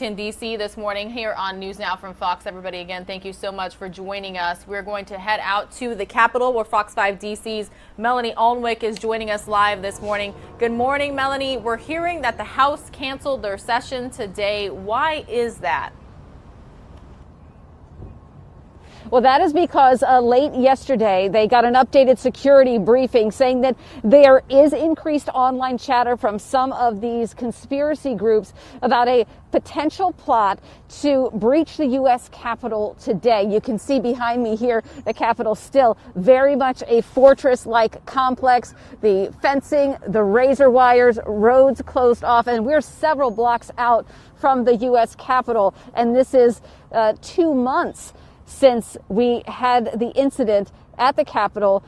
In D.C. this morning here on News Now from Fox. Everybody, again, thank you so much for joining us. We're going to head out to the Capitol where Fox 5 DC's Melanie Alnwick is joining us live this morning. Good morning, Melanie. We're hearing that the House canceled their session today. Why is that? Well, that is because late yesterday they got an updated security briefing saying that there is increased online chatter from some of these conspiracy groups about a potential plot to breach the U.S. Capitol today. You can see behind me here the Capitol still very much a fortress-like complex. The fencing, the razor wires, roads closed off, and we're several blocks out from the U.S. Capitol. And this is 2 months since we had the incident at the Capitol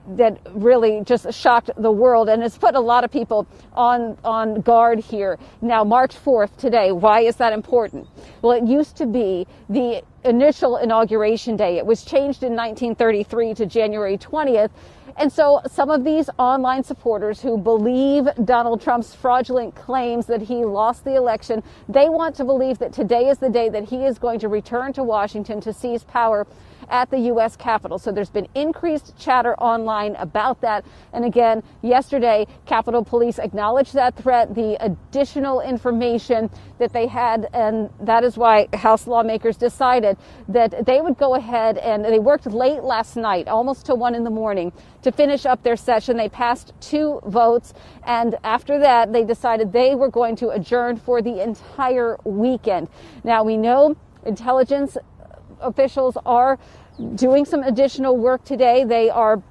that really just shocked the world and has put a lot of people on guard here. Now, March 4th today, why is that important? Well, it used to be the initial inauguration day. It was changed in 1933 to January 20th. And so some of these online supporters who believe Donald Trump's fraudulent claims that he lost the election, they want to believe that today is the day that he is going to return to Washington to seize power at the U.S. Capitol. So there's been increased chatter online about that. And again, yesterday, Capitol Police acknowledged that threat, the additional information that they had. And that is why House lawmakers decided that they would go ahead, and they worked late last night, almost to 1 in the morning, to finish up their session. They passed 2 votes. And after that, they decided they were going to adjourn for the entire weekend. Now, we know intelligence officials are doing some additional work today. They are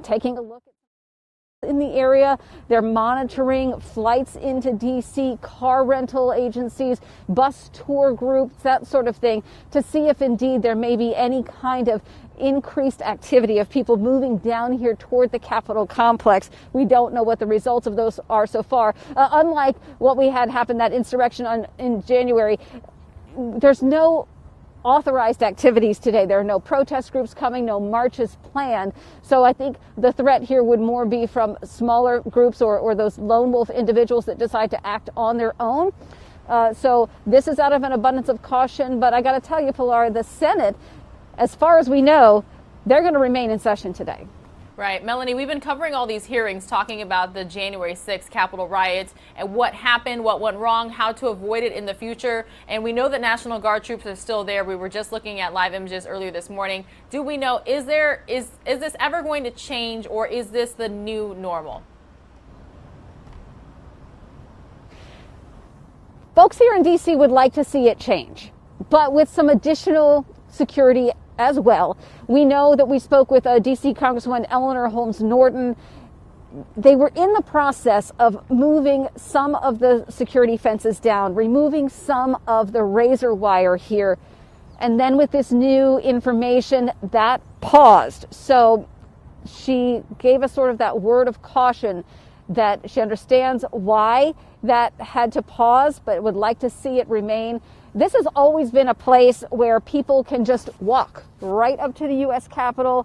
taking a look in the area. They're monitoring flights into D.C., car rental agencies, bus tour groups, that sort of thing, to see if indeed there may be any kind of increased activity of people moving down here toward the Capitol complex. We don't know what the results of those are so far. Unlike what we had happen, that insurrection in January, there's no authorized activities today. There are no protest groups coming, no marches planned. So I think the threat here would more be from smaller groups or those lone wolf individuals that decide to act on their own. So this is out of an abundance of caution. But I got to tell you, Pilar, the Senate, as far as we know, they're going to remain in session today. Right. Melanie, we've been covering all these hearings talking about the January 6th Capitol riots and what happened, what went wrong, how to avoid it in the future. And we know that National Guard troops are still there. We were just looking at live images earlier this morning. Do we know, is this ever going to change, or is this the new normal? Folks here in D.C. would like to see it change, but with some additional security as well. We know that we spoke with D.C. Congresswoman Eleanor Holmes Norton. They were in the process of moving some of the security fences down, removing some of the razor wire here. And then with this new information, that paused. So she gave us sort of that word of caution that she understands why that had to pause, but would like to see it remain. This has always been a place where people can just walk right up to the U.S. Capitol.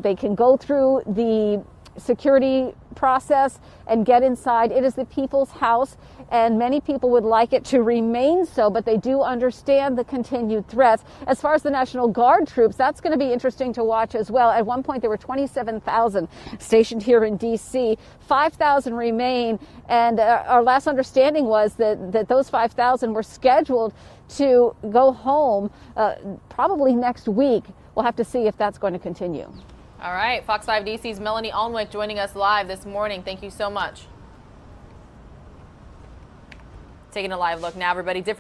They can go through the security process and get inside. It is the people's house, and many people would like it to remain so, but they do understand the continued threats. As far as the National Guard troops, that's going to be interesting to watch as well. At one point, there were 27,000 stationed here in D.C. 5,000 remain, and our last understanding was that those 5,000 were scheduled to go home probably next week. We'll have to see if that's going to continue. All right. Fox 5 DC's Melanie Alnwick joining us live this morning. Thank you so much. Taking a live look now, everybody.